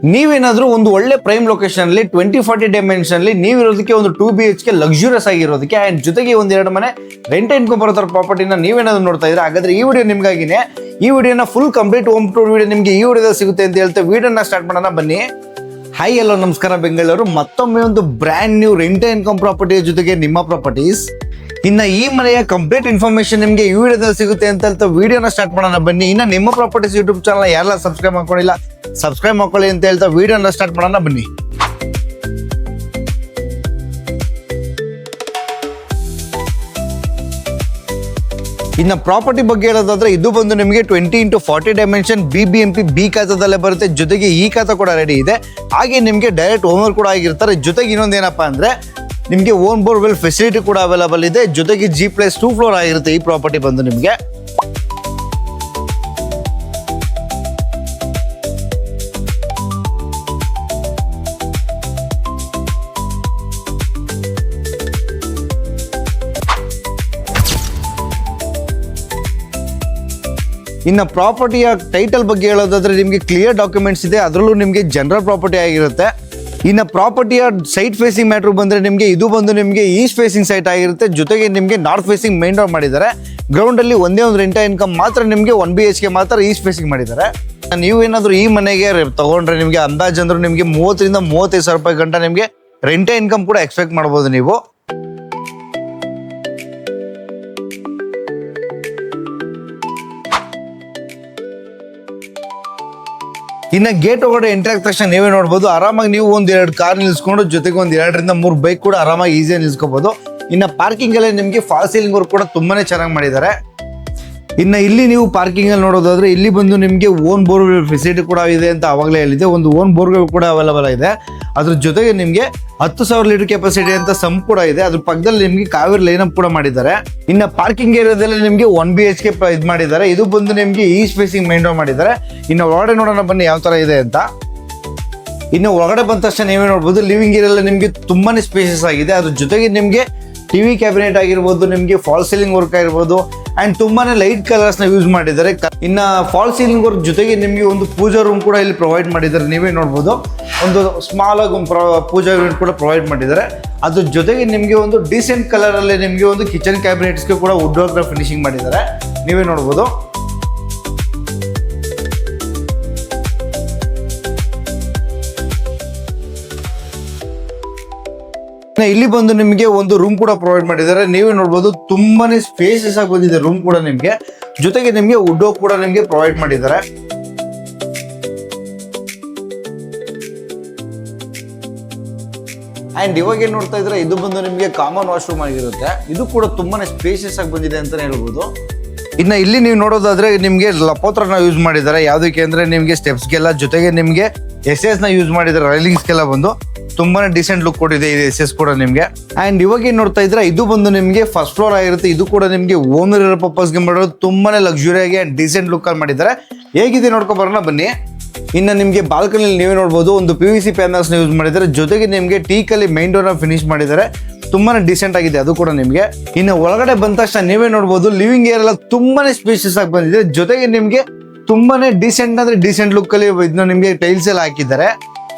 ನೀವೇನಾದ್ರೂ ಒಂದು ಒಳ್ಳೆ ಪ್ರೈಮ್ ಲೊಕೇಶನ್ ಅಲ್ಲಿ 2040 ಡೈಮೆನ್ಷನ್ ಅಲ್ಲಿ ನೀವಿರೋದಕ್ಕೆ ಒಂದು 2 BHK ಲಕ್ಸುರಿಯಸ್ ಆಗಿರೋದಕ್ಕೆ ಅಂಡ್ ಜೊತೆಗೆ ಒಂದ್ 2 ಮನೆ ರೆಂಟ್ ಇನ್ಕಮ್ ಬರೋ ತರ ಪ್ರಾಪರ್ಟಿನ ನೀವೇನಾದ್ರೂ ನೋಡ್ತಾ ಇದ್ರೆ ಹಾಗಾದ್ರೆ ಈ ವಿಡಿಯೋ ನಿಮ್ಗಾಗಿನೇ. ಈ ವಿಡಿಯೋನ full complete home tour video ನಿಮ್ಗೆ ಈ ವಿಡಿಯೋದಲ್ಲಿ ಸಿಗುತ್ತೆ ಅಂತ ಹೇಳ್ತಾ ವಿಡಿಯೋನ ಸ್ಟಾರ್ಟ್ ಮಾಡೋಣ ಬನ್ನಿ. ಹಾಯ್ ಹಲೋ ನಮಸ್ಕಾರ ಬೆಂಗಳೂರು, ಮತ್ತೊಮ್ಮೆ ಒಂದು brand new rent income property ಜೊತೆಗೆ ನಿಮ್ಮ ಪ್ರಾಪರ್ಟೀಸ್. ಇನ್ನ ಈ ಮನೆಯ ಕಂಪ್ಲೀಟ್ ಇನ್ಫಾರ್ಮೇಶನ್ ನಿಮಗೆ ಈ ವಿಡಿಯೋದಲ್ಲಿ ಸಿಗುತ್ತೆ ಅಂತ ಹೇಳ್ತಾ ವಿಡಿಯೋನ ಸ್ಟಾರ್ಟ್ ಮಾಡೋಣ ಬನ್ನಿ. ಇನ್ನ ನಿಮ್ಮ ಪ್ರಾಪರ್ಟೀಸ್ ಯೂಟ್ಯೂಬ್ ಚಾನಲ್ ಯಾರೆಲ್ಲ ಸಬ್ಸ್ಕ್ರೈಬ್ ಮಾಡ್ಕೊಂಡಿಲ್ಲ ಸಬ್ಸ್ಕ್ರೈಬ್ ಮಾಡ್ಕೊಳ್ಳಿ ಅಂತ ಹೇಳ್ತಾ ವಿಡಿಯೋನ ಸ್ಟಾರ್ಟ್ ಮಾಡೋಣ ಬನ್ನಿ. ಇನ್ನ ಪ್ರಾಪರ್ಟಿ ಬಗ್ಗೆ ಹೇಳೋದಾದ್ರೆ ಇದು ಬಂದು ನಿಮಗೆ 20x40 ಡೈಮೆನ್ಷನ್ BBMP ಬಿ ಖಾತಾದಲ್ಲೇ ಬರುತ್ತೆ. ಜೊತೆಗೆ ಈ ಖಾತಾ ಕೂಡ ರೆಡಿ ಇದೆ. ಹಾಗೆ ನಿಮಗೆ ಡೈರೆಕ್ಟ್ ಓನರ್ ಕೂಡ ಆಗಿರ್ತಾರೆ. ಜೊತೆಗೆ ಇನ್ನೊಂದೇನಪ್ಪ ಅಂದ್ರೆ ನಿಮಗೆ ಓನ್ ಬೋರ್ವೆಲ್ ಫೆಸಿಲಿಟಿ ಕೂಡ ಅವೈಲೇಬಲ್ ಇದೆ. ಜೊತೆಗೆ G+2 ಫ್ಲೋರ್ ಆಗಿರುತ್ತೆ ಈ ಪ್ರಾಪರ್ಟಿ ಬಂದು ನಿಮಗೆ. ಇನ್ನು ಪ್ರಾಪರ್ಟಿಯ ಟೈಟಲ್ ಬಗ್ಗೆ ಹೇಳೋದಾದ್ರೆ ನಿಮಗೆ ಕ್ಲಿಯರ್ ಡಾಕ್ಯುಮೆಂಟ್ಸ್ ಇದೆ, ಅದರಲ್ಲೂ ನಿಮಗೆ ಜನರಲ್ ಪ್ರಾಪರ್ಟಿ ಆಗಿರುತ್ತೆ. ಇನ್ನು ಪ್ರಾಪರ್ಟಿಯ ಸೈಟ್ ಫೇಸಿಂಗ್ ಮ್ಯಾಟ್ರ್ ಬಂದ್ರೆ ನಿಮಗೆ ಇದು ಬಂದು ನಿಮಗೆ ಈಸ್ಟ್ ಫೇಸಿಂಗ್ ಸೈಟ್ ಆಗಿರುತ್ತೆ. ಜೊತೆಗೆ ನಿಮಗೆ ನಾರ್ತ್ ಫೇಸಿಂಗ್ ಮೇನ್ ಡೋರ್ ಮಾಡಿದ್ದಾರೆ. ಗ್ರೌಂಡ್ ಅಲ್ಲಿ ಒಂದೇ ಒಂದು ರೆಂಟ್ ಇನ್ಕಮ್ ಮಾತ್ರ ನಿಮಗೆ 1 BHK ಮಾತ್ರ ಈಸ್ಟ್ ಫೇಸಿಂಗ್ ಮಾಡಿದ್ದಾರೆ. ನೀವು ಏನಾದ್ರು ಈ ಮನೆಗೆ ತಗೊಂಡ್ರೆ ನಿಮಗೆ ಅಂದಾಜು ಅಂದ್ರೆ ನಿಮಗೆ 30 ರಿಂದ 35 ಸಾವಿರ ರೂಪಾಯಿ ಗಂಟ ನಿಮಗೆ ರೆಂಟ್ ಇನ್ಕಮ್ ಕೂಡ ಎಕ್ಸ್ಪೆಕ್ಟ್ ಮಾಡಬಹುದು ನೀವು. ಇನ್ನು ಗೇಟ್ ಒಳಗಡೆ ಎಂಟ್ರಿ ಆದ ತಕ್ಷಣ ನೀವೇ ನೋಡ್ಬೋದು, ಆರಾಮಾಗಿ ನೀವು ಒಂದ್ 2 ಕಾರ್ ನಿಲ್ಸ್ಕೊಂಡು ಜೊತೆಗೆ ಒಂದ್ 2 ರಿಂದ 3 ಬೈಕ್ ಕೂಡ ಆರಾಮಾಗಿ ಈಸಿಯಾಗಿ ನಿಲ್ಸ್ಕೋಬಹುದು. ಇನ್ನು ಪಾರ್ಕಿಂಗ್ ಅಲ್ಲಿ ನಿಮಗೆ ಫಾಲ್ ಸೀಲಿಂಗ್ ವರ್ಕ್ ಕೂಡ ತುಂಬಾನೇ ಚೆನ್ನಾಗಿ ಮಾಡಿದ್ದಾರೆ. ಇನ್ನು ಇಲ್ಲಿ ನೀವು ಪಾರ್ಕಿಂಗ್ ಅಲ್ಲಿ ನೋಡೋದಾದ್ರೆ ಇಲ್ಲಿ ಬಂದು ನಿಮಗೆ ಓನ್ ಬೋರ್ವೆಲ್ ಫೆಸಿಲಿಟಿ ಕೂಡ ಇದೆ ಅಂತ ಅವಾಗಲೇ ಹೇಳಿದೆ. ಒಂದು ಓನ್ ಬೋರ್ವೆಲ್ ಕೂಡ ಅವೈಲೇಬಲ್ ಇದೆ. ಅದ್ರ ಜೊತೆಗೆ ನಿಮಗೆ 10,000 ಲೀಟರ್ ಕೆಪಾಸಿಟಿ ಅಂತ ಸಂಪ್ ಕೂಡ ಇದೆ. ಅದ್ರ ಪಕ್ಕದಲ್ಲಿ ನಿಮಗೆ ಕಾವೇರಿ ಲೈನ್ ಅಪ್ ಕೂಡ ಮಾಡಿದ್ದಾರೆ. ಇನ್ನು ಪಾರ್ಕಿಂಗ್ ಏರಿಯಾದಲ್ಲಿ ನಿಮಗೆ 1 BHK ಇದು ಮಾಡಿದ್ದಾರೆ. ಇದು ಬಂದು ನಿಮಗೆ ಈಸ್ಟ್ ಫೇಸಿಂಗ್ ಮೇನ್ ಡೋರ್ ಮಾಡಿದ್ದಾರೆ. ಇನ್ನು ಒಳಗಡೆ ನೋಡೋಣ ಬನ್ನಿ ಯಾವ ತರ ಇದೆ ಅಂತ. ಇನ್ನು ಒಳಗಡೆ ಬಂದ ತಕ್ಷಣ ನೀವೇ ನೋಡ್ಬೋದು, ಲಿವಿಂಗ್ ಏರಿಯಾ ನಿಮಗೆ ತುಂಬಾನೇ ಸ್ಪೇಸಸ್ ಆಗಿದೆ. ಅದ್ರ ಜೊತೆಗೆ ನಿಮಗೆ ಟಿವಿ ಕ್ಯಾಬಿನೆಟ್ ಆಗಿರ್ಬೋದು, ನಿಮಗೆ ಫಾಲ್ ಸೀಲಿಂಗ್ ವರ್ಕ್ ಆಗಿರ್ಬೋದು ಅಂಡ್ ತುಂಬಾನೇ ಲೈಟ್ ಕಲರ್ಸ್ ನ ಯೂಸ್ ಮಾಡಿದ್ದಾರೆ. ಇನ್ನ ಫಾಲ್ ಸೀಲಿಂಗ್ ವರ್ಕ್ ಜೊತೆಗೆ ನಿಮಗೆ ಒಂದು ಪೂಜಾ ರೂಮ್ ಕೂಡ ಇಲ್ಲಿ ಪ್ರೊವೈಡ್ ಮಾಡಿದ್ದಾರೆ. ನೀವೇ ನೋಡ್ಬೋದು, ಒಂದು ಸ್ಮಾಲ್ ಆಗಿ ಒಂದು ಪೂಜಾ ಯೂನಿಟ್ ಕೂಡ ಪ್ರೊವೈಡ್ ಮಾಡಿದ್ದಾರೆ. ಅದ್ರ ಜೊತೆಗೆ ನಿಮಗೆ ಒಂದು ಡೀಸೆಂಟ್ ಕಲರ್ ಅಲ್ಲಿ ನಿಮಗೆ ಒಂದು ಕಿಚನ್ ಕ್ಯಾಬಿನೆಟ್ಸ್ಗೆ ಕೂಡ ವುಡ್ ವರ್ಕ್ ಫಿನಿಶಿಂಗ್ ಮಾಡಿದ್ದಾರೆ. ನೀವೇ ನೋಡ್ಬೋದು. ಇಲ್ಲಿ ಬಂದು ನಿಮಗೆ ಒಂದು ರೂಮ್ ಕೂಡ ಪ್ರೊವೈಡ್ ಮಾಡಿದ್ದಾರೆ. ನೀವೇ ನೋಡ್ಬೋದು, ತುಂಬಾನೇ ಸ್ಪೇಸಸ್ ಆಗಿ ಬಂದಿದೆ ರೂಮ್ ಕೂಡ ನಿಮಗೆ. ಜೊತೆಗೆ ನಿಮಗೆ ವುಡ್ ವರ್ಕ್ ಕೂಡ ನಿಮಗೆ ಪ್ರೊವೈಡ್ ಮಾಡಿದ್ದಾರೆ. ಅಂಡ್ ಇವಾಗ ಏನ್ ನೋಡ್ತಾ ಇದ್ರೆ ಇದು ಬಂದು ನಿಮಗೆ ಕಾಮನ್ ವಾಶ್ರೂಮ್ ಆಗಿರುತ್ತೆ. ಇದು ಕೂಡ ತುಂಬಾನೇ ಸ್ಪೇಸಸ್ ಆಗಿ ಬಂದಿದೆ ಅಂತಾನೆ ಹೇಳ್ಬೋದು. ಇನ್ನ ಇಲ್ಲಿ ನೀವು ನೋಡೋದಾದ್ರೆ ನಿಮ್ಗೆ ಲಪೋತ್ರನ ಯೂಸ್ ಮಾಡಿದ್ದಾರೆ. ಯಾವ್ದಕ್ಕೆ ಅಂದ್ರೆ ನಿಮ್ಗೆ ಸ್ಟೆಪ್ಸ್ಗೆಲ್ಲ, ಜೊತೆಗೆ ನಿಮ್ಗೆ SS ನ ಯೂಸ್ ಮಾಡಿದ್ದಾರೆ. ರೈಲಿಂಗ್ಸ್ಗೆಲ್ಲ ಬಂದು ತುಂಬಾನೇ ಡಿಸೆಂಟ್ ಲುಕ್ ಕೊಟ್ಟಿದೆ ಇದು SS ಕೂಡ ನಿಮ್ಗೆ. ಅಂಡ್ ಇವಾಗ ಏನ್ ನೋಡ್ತಾ ಇದ್ರೆ ಇದು ಬಂದು ನಿಮ್ಗೆ ಫಸ್ಟ್ ಫ್ಲೋರ್ ಆಗಿರುತ್ತೆ. ಇದು ಕೂಡ ನಿಮ್ಗೆ ಓನರ್ ಇರೋ ಪರ್ಪಸ್ಗೆ ಮಾಡೋದು ತುಂಬಾನೇ ಲಕ್ಸುರಿಯಾಗಿ ಅಂಡ್ ಡಿಸೆಂಟ್ ಲುಕ್ ಅಲ್ಲಿ ಮಾಡಿದ್ದಾರೆ. ಹೇಗಿದೆ ನೋಡ್ಕೊಂಡ್ ಬರೋಣ ಬನ್ನಿ. ಇನ್ನು ನಿಮ್ಗೆ ಬಾಲ್ಕನಿ ನೀವೇ ನೋಡ್ಬೋದು, ಒಂದು PVC ಪ್ಯಾನಲ್ಸ್ ಯೂಸ್ ಮಾಡಿದ್ದಾರೆ. ಜೊತೆಗೆ ನಿಮ್ಗೆ ಟೀಕ್ ಅಲ್ಲಿ ಮೈನ್ ಡೋರ್ ಫಿನಿಶ್ ಮಾಡಿದ್ದಾರೆ. ತುಂಬಾನೇ ಡಿಸೆಂಟ್ ಆಗಿದೆ ಅದು ಕೂಡ ನಿಮ್ಗೆ. ಇನ್ನು ಒಳಗಡೆ ಬಂದ ತಕ್ಷಣ ನೀವೇ ನೋಡ್ಬೋದು, ಲಿವಿಂಗ್ ಏರಿಯಾ ಎಲ್ಲ ತುಂಬಾನೇ ಸ್ಪೇಷಿಯಸ್ ಆಗಿ ಬಂದಿದೆ. ಜೊತೆಗೆ ನಿಮ್ಗೆ ತುಂಬಾನೇ ಡಿಸೆಂಟ್ ಅಂದ್ರೆ ಡಿಸೆಂಟ್ ಲುಕ್ ಅಲ್ಲಿ ಇದನ್ನ ನಿಮ್ಗೆ ಟೈಲ್ಸ್ ಎಲ್ಲ ಹಾಕಿದ್ದಾರೆ.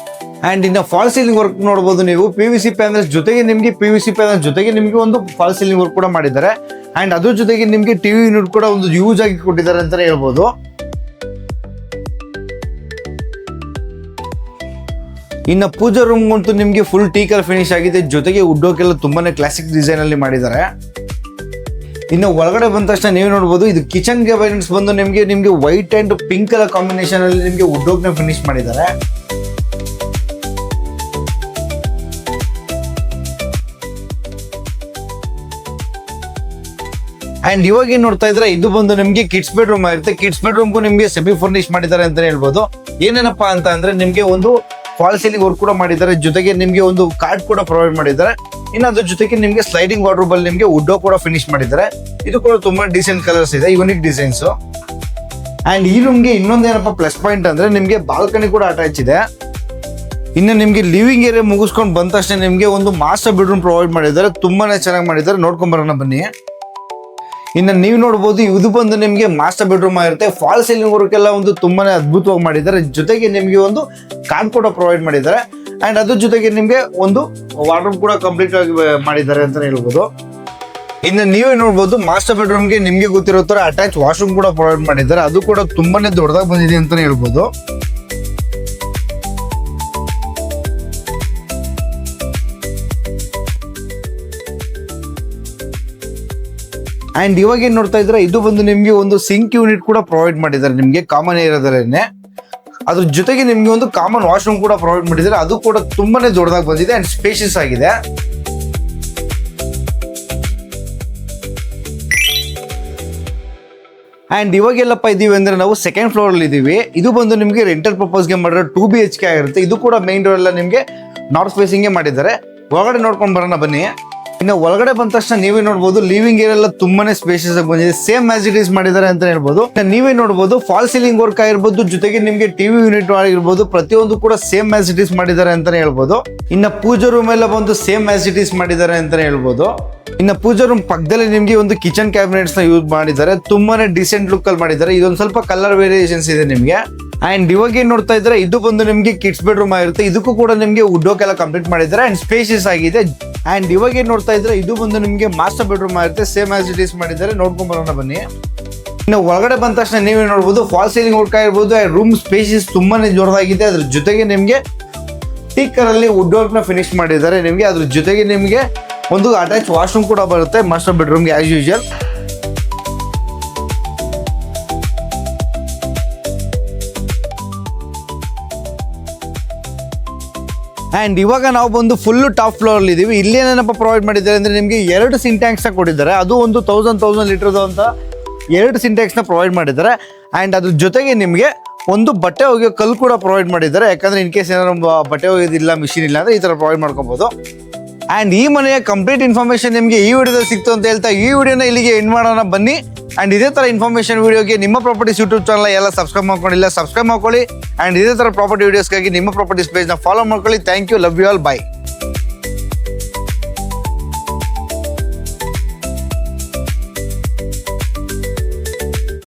ಅಂಡ್ ಇನ್ನು ಫಾಲ್ ಸೀಲಿಂಗ್ ವರ್ಕ್ ನೋಡಬಹುದು ನೀವು. PVC ಪ್ಯಾನಲ್ಸ್ ಜೊತೆಗೆ ನಿಮ್ಗೆ PVC ಪ್ಯಾನಲ್ ಜೊತೆಗೆ ನಿಮ್ಗೆ ಒಂದು ಫಾಲ್ ಸೀಲಿಂಗ್ ವರ್ಕ್ ಕೂಡ ಮಾಡಿದ್ದಾರೆ. ಅಂಡ್ ಅದ್ರ ಜೊತೆಗೆ ನಿಮ್ಗೆ ಟಿವಿ ಯೂನಿಟ್ ಕೂಡ ಒಂದು ಯೂಸ್ ಆಗಿ ಕೊಟ್ಟಿದ್ದಾರೆ ಅಂತಾನೆ ಹೇಳ್ಬೋದು. ಇನ್ನು ಪೂಜಾ ರೂಮ್ ಅಂತೂ ನಿಮ್ಗೆ ಫುಲ್ ಟೀಕಲ್ ಫಿನಿಶ್ ಆಗಿದೆ. ಜೊತೆಗೆ ವುಡ್ ವರ್ಕ್ ಎಲ್ಲ ತುಂಬಾನೇ ಕ್ಲಾಸಿಕ್ ಡಿಸೈನ್ ಅಲ್ಲಿ ಮಾಡಿದ್ದಾರೆ. ಇನ್ನು ಒಳಗಡೆ ಬಂದ ತಕ್ಷಣ ನೀವು ನೋಡ್ಬೋದು, ಇದು ಕಿಚನ್ ಕ್ಯಾಬಿನೆಟ್ಸ್ ಬಂದು ನಿಮ್ಗೆ white and pink colour combination ಅಲ್ಲಿ ನಿಮ್ಗೆ ವುಡ್ ವರ್ಕ್ ನ ಫಿನಿಶ್ ಮಾಡಿದ್ದಾರೆ. ಅಂಡ್ ಇವಾಗ ಏನ್ ನೋಡ್ತಾ ಇದ್ರೆ ಇದು ಬಂದು ನಿಮ್ಗೆ ಕಿಡ್ಸ್ ಬೆಡ್ರೂಮ್ ಆಗಿರುತ್ತೆ. ಕಿಡ್ಸ್ ಬೆಡ್ರೂಮ್ಗೂ ನಿಮ್ಗೆ ಸೆಮಿ ಫರ್ನಿಶ್ ಮಾಡಿದ್ದಾರೆ ಅಂತ ಹೇಳ್ಬೋದು. ಏನೇನಪ್ಪಾ ಅಂತ ಅಂದ್ರೆ ನಿಮ್ಗೆ ಒಂದು ಫಾಲ್ ಸೀಲಿಂಗ್ ವರ್ಕ್ ಕೂಡ ಮಾಡಿದ್ದಾರೆ. ಜೊತೆಗೆ ನಿಮ್ಗೆ ಒಂದು ಕಾರ್ಡ್ ಕೂಡ ಪ್ರೊವೈಡ್ ಮಾಡಿದ್ದಾರೆ. ಇನ್ನು ಅದ್ರ ಜೊತೆಗೆ ನಿಮ್ಗೆ ಸ್ಲೈಡಿಂಗ್ ವಾರ್ಡ್ರೋಬ್ ಅಲ್ಲಿ ನಿಮ್ಗೆ ವುಡ್ ಕೂಡ ಫಿನಿಶ್ ಮಾಡಿದ್ದಾರೆ. ಇದು ಕೂಡ ತುಂಬಾ ಡಿಸೆಂಟ್ ಕಲರ್ಸ್ ಇದೆ, ಯೂನಿಕ್ ಡಿಸೈನ್ಸ್. ಅಂಡ್ ಈ ರೂಮ್ಗೆ ಇನ್ನೊಂದೇನಪ್ಪ ಪ್ಲಸ್ ಪಾಯಿಂಟ್ ಅಂದ್ರೆ ನಿಮ್ಗೆ ಬಾಲ್ಕನಿ ಕೂಡ ಅಟ್ಯಾಚ್ ಇದೆ. ಇನ್ನು ನಿಮ್ಗೆ ಲಿವಿಂಗ್ ಏರಿಯಾ ಮುಗಿಸ್ಕೊಂಡು ಬಂದ ತಕ್ಷಣ ನಿಮ್ಗೆ ಒಂದು ಮಾಸ್ಟರ್ ಬೆಡ್ರೂಮ್ ಪ್ರೊವೈಡ್ ಮಾಡಿದ್ದಾರೆ. ತುಂಬಾನೇ ಚೆನ್ನಾಗಿ ಮಾಡಿದ್ದಾರೆ. ನೋಡ್ಕೊಂಡ್ ಬರೋಣ ಬನ್ನಿ. ಇನ್ನು ನೀವು ನೋಡ್ಬೋದು ಇದು ಬಂದು ನಿಮಗೆ ಮಾಸ್ಟರ್ ಬೆಡ್ರೂಮ್ ಆಗಿರುತ್ತೆ. ಫಾಲ್ ಸೀಲಿಂಗ್ ವರ್ಕ್ ಎಲ್ಲ ಒಂದು ತುಂಬಾನೇ ಅದ್ಭುತವಾಗಿ ಮಾಡಿದ್ದಾರೆ. ಜೊತೆಗೆ ನಿಮಗೆ ಒಂದು ಕಾರ್ಡ್ ಕೂಡ ಪ್ರೊವೈಡ್ ಮಾಡಿದ್ದಾರೆ ಅಂಡ್ ಅದ್ರ ಜೊತೆಗೆ ನಿಮಗೆ ಒಂದು ವಾರ್ಡ್ರೋಬ್ ಕೂಡ ಕಂಪ್ಲೀಟ್ ಆಗಿ ಮಾಡಿದ್ದಾರೆ ಅಂತ ಹೇಳ್ಬೋದು. ಇನ್ನು ನೀವೇ ನೋಡ್ಬೋದು ಮಾಸ್ಟರ್ ಬೆಡ್ರೂಮ್ಗೆ ನಿಮ್ಗೆ ಗೊತ್ತಿರೋ ತರ ಅಟ್ಯಾಚ್ ವಾಶ್ರೂಮ್ ಕೂಡ ಪ್ರೊವೈಡ್ ಮಾಡಿದ್ದಾರೆ. ಅದು ಕೂಡ ತುಂಬಾನೇ ದೊಡ್ಡದಾಗಿ ಬಂದಿದೆ ಅಂತಾನೆ ಹೇಳ್ಬೋದು. ಅಂಡ್ ಇವಾಗ ಏನ್ ನೋಡ್ತಾ ಇದ್ರೆ ಇದು ಬಂದು ನಿಮ್ಗೆ ಒಂದು ಸಿಂಕ್ ಯೂನಿಟ್ ಕೂಡ ಪ್ರೊವೈಡ್ ಮಾಡಿದ್ದಾರೆ ನಿಮ್ಗೆ ಕಾಮನ್ ಏರಿಯಾದಲ್ಲೇನೆ. ಅದ್ರ ಜೊತೆಗೆ ನಿಮ್ಗೆ ಒಂದು ಕಾಮನ್ ವಾಶ್ರೂಮ್ ಕೂಡ ಪ್ರೊವೈಡ್ ಮಾಡಿದ್ದಾರೆ. ಅದು ಕೂಡ ತುಂಬಾನೇ ದೊಡ್ಡದಾಗಿ ಬಂದಿದೆ ಅಂಡ್ ಸ್ಪೇಷಿಯಸ್ ಆಗಿದೆ. ಅಂಡ್ ಇವಾಗೆಲ್ಲಪ್ಪ ಇದೀವಿ ಅಂದ್ರೆ ನಾವು ಸೆಕೆಂಡ್ ಫ್ಲೋರ್ ಅಲ್ಲಿ ಇದೀವಿ. ಇದು ಬಂದು ನಿಮ್ಗೆ ರೆಂಟಲ್ ಪರ್ಪಸ್ಗೆ ಮಾಡಿರೋ 2 BHK ಆಗಿರುತ್ತೆ. ಇದು ಕೂಡ ಮೈನ್ ಡೋರ್ ಎಲ್ಲ ನಿಮ್ಗೆ ನಾರ್ತ್ ಫೇಸಿಂಗ್ ಮಾಡಿದ್ದಾರೆ. ಒಳಗಡೆ ನೋಡ್ಕೊಂಡು ಬರೋಣ ಬನ್ನಿ. ಇನ್ನು ಒಳಗಡೆ ಬಂದ ತಕ್ಷಣ ನೀವೇ ನೋಡ್ಬೋದು ಲಿವಿಂಗ್ ಏರಿಯಾ ಎಲ್ಲ ತುಂಬಾನೇ ಸ್ಪೇಷಿಯಸ್ ಆಗಿ ಬಂದಿದೆ. ಸೇಮ್ ಆಸ್ ಇಟ್ ಈಸ್ ಮಾಡಿದ್ದಾರೆ ಅಂತ ಹೇಳ್ಬೋದು. ನೀವೇ ನೋಡ್ಬೋದು ಫಾಲ್ ಸೀಲಿಂಗ್ ವರ್ಕ್ ಆಗಿರ್ಬೋದು, ಜೊತೆಗೆ ನಿಮ್ಗೆ ಟಿವಿ ಯೂನಿಟ್ ಆಗಿರ್ಬೋದು, ಪ್ರತಿಯೊಂದು ಕೂಡ ಸೇಮ್ ಆಸ್ ಇಟ್ ಈಸ್ ಮಾಡಿದ್ದಾರೆ ಅಂತಾನೆ ಹೇಳ್ಬೋದು. ಇನ್ನ ಪೂಜಾ ರೂಮ್ ಎಲ್ಲ ಬಂದು ಸೇಮ್ ಆಸ್ ಇಟ್ ಈಸ್ ಮಾಡಿದ್ದಾರೆ ಅಂತಾನೆ ಹೇಳ್ಬೋದು. ಇನ್ನು ಪೂಜಾ ರೂಮ್ ಪಕ್ಕದಲ್ಲಿ ನಿಮ್ಗೆ ಒಂದು ಕಿಚನ್ ಕ್ಯಾಬಿನೆಟ್ಸ್ ನ ಯೂಸ್ ಮಾಡಿದ್ದಾರೆ. ತುಂಬಾನೇ ಡಿಸೆಂಟ್ ಲುಕ್ ಅಲ್ಲಿ ಮಾಡಿದ್ದಾರೆ. ಇದೊಂದು ಸ್ವಲ್ಪ ಕಲರ್ ವೇರಿಯೇಷನ್ಸ್ ಇದೆ ನಿಮ್ಗೆ. ಅಂಡ್ ಇವಾಗ ಏನ್ ನೋಡ್ತಾ ಇದ್ರೆ ಇದು ಬಂದು ನಿಮ್ಗೆ ಕಿಡ್ಸ್ ಬೆಡ್ರೂಮ್ ಆಗಿರುತ್ತೆ. ಇದಕ್ಕೂ ಕೂಡ ನಿಮ್ಗೆ ವುಡ್ ವರ್ಕ್ ಎಲ್ಲ ಕಂಪ್ಲೀಟ್ ಮಾಡಿದ್ದಾರೆ ಅಂಡ್ ಸ್ಪೇಷಿಯಸ್ ಆಗಿದೆ. ಅಂಡ್ ಇವಾಗ ಏನ್ ನೋಡ್ತಾ ಇದ್ರೆ ಇದು ಬಂದು ನಿಮ್ಗೆ ಮಾಸ್ಟರ್ ಬೆಡ್ರೂಮ್ ಆಗಿರುತ್ತೆ. ಸೇಮ್ ಆಸ್ ಇಟ್ ಈಸ್ ಮಾಡಿದ್ದಾರೆ. ನೋಡ್ಕೊಂಡ್ ಬರೋಣ ಬನ್ನಿ. ಇನ್ನು ಒಳಗಡೆ ಬಂದ ತಕ್ಷಣ ನೀವೇ ನೋಡ್ಬೋದು ಫಾಲ್ ಸೀಲಿಂಗ್ ವರ್ಕ್ ಆಗಿರ್ಬೋದು. ರೂಮ್ ಸ್ಪೇಷಿಯಸ್ ತುಂಬಾನೇ ದೊಡ್ಡದಾಗಿದೆ. ಅದ್ರ ಜೊತೆಗೆ ನಿಮ್ಗೆ ಟೀಕರ್ ಅಲ್ಲಿ ವುಡ್ ವರ್ಕ್ ನ ಫಿನಿಶ್ ಮಾಡಿದ್ದಾರೆ ನಿಮ್ಗೆ. ಅದ್ರ ಜೊತೆಗೆ ನಿಮ್ಗೆ ಒಂದು ಅಟ್ಯಾಚ್ ವಾಶ್ರೂಮ್ ಕೂಡ ಬರುತ್ತೆ ಮಾಸ್ಟರ್ ಬೆಡ್ರೂಮ್ಗೆ ಆಸ್ ಯೂಶುವಲ್. ಅಂಡ್ ಇವಾಗ ನಾವು ಬಂದು ಫುಲ್ ಟಾಪ್ ಫ್ಲೋರ್ ಅಲ್ಲಿ ಇದೀವಿ. ಇಲ್ಲೇನೇನಪ್ಪ ಪ್ರೊವೈಡ್ ಮಾಡಿದ್ದಾರೆ ಅಂದ್ರೆ ನಿಮ್ಗೆ 2 ಸಿಂಟ್ಯಾಕ್ಸ್ ನ ಕೊಟ್ಟಿದ್ದಾರೆ. ಅದು ಒಂದು 1000 ಲೀಟರ್ ಅಂತ 2 ಸಿಂಟ್ಯಾಕ್ಸ್ ನ ಪ್ರೊವೈಡ್ ಮಾಡಿದ್ದಾರೆ. ಅಂಡ್ ಅದ್ರ ಜೊತೆಗೆ ನಿಮ್ಗೆ ಒಂದು ಬಟ್ಟೆ ಒಗೆಯೋ ಕಲ್ಲು ಕೂಡ ಪ್ರೊವೈಡ್ ಮಾಡಿದ್ದಾರೆ. ಯಾಕಂದ್ರೆ ಇನ್ ಕೇಸ್ ಏನಾದ್ರು ಬಟ್ಟೆ ಒಗೆಯೋದಿಲ್ಲ, ಮಿಷಿನ್ ಇಲ್ಲ ಅಂದ್ರೆ ಈ ತರ ಪ್ರೊವೈಡ್ ಮಾಡ್ಕೊಬಹುದು. ಅಂಡ್ ಈ ಮನೆಯ ಕಂಪ್ಲೀಟ್ ಇನ್ಫಾರ್ಮೇಶನ್ ನಿಮಗೆ ಈ ವಿಡಿಯೋದಲ್ಲಿ ಸಿಕ್ತು ಅಂತ ಹೇಳ್ತಾ ಈ ವಿಡಿಯೋನ ಇಲ್ಲಿಗೆ ಎಂಡ್ ಮಾಡೋಣ ಬನ್ನಿ. ಅಂಡ್ ಇದೇ ತರ ಇನ್ಫಾರ್ಮೇಶನ್ ವಿಡಿಯೋಗೆ ನಿಮ್ಮ ಪ್ರಾಪರ್ಟೀಸ್ ಯೂಟ್ಯೂಬ್ ಚಾನಲ್ ಎಲ್ಲ ಸಬ್ಸ್ಕ್ರೈಬ್ ಮಾಡ್ಕೊಂಡಿಲ್ಲ, ಸಬ್ಸ್ಕ್ರೈಬ್ ಮಾಡ್ಕೊಳ್ಳಿ. ಅಂಡ್ ಇದೇ ತರ ಪ್ರಾಪರ್ಟಿ ವಿಡಿಯೋಸ್ಗಾಗಿ ನಿಮ್ಮ ಪ್ರಾಪರ್ಟೀಸ್ ಪೇಜ್ ನ ಫಾಲೋ ಮಾಡ್ಕೊಳ್ಳಿ. Thank you, love you all, by.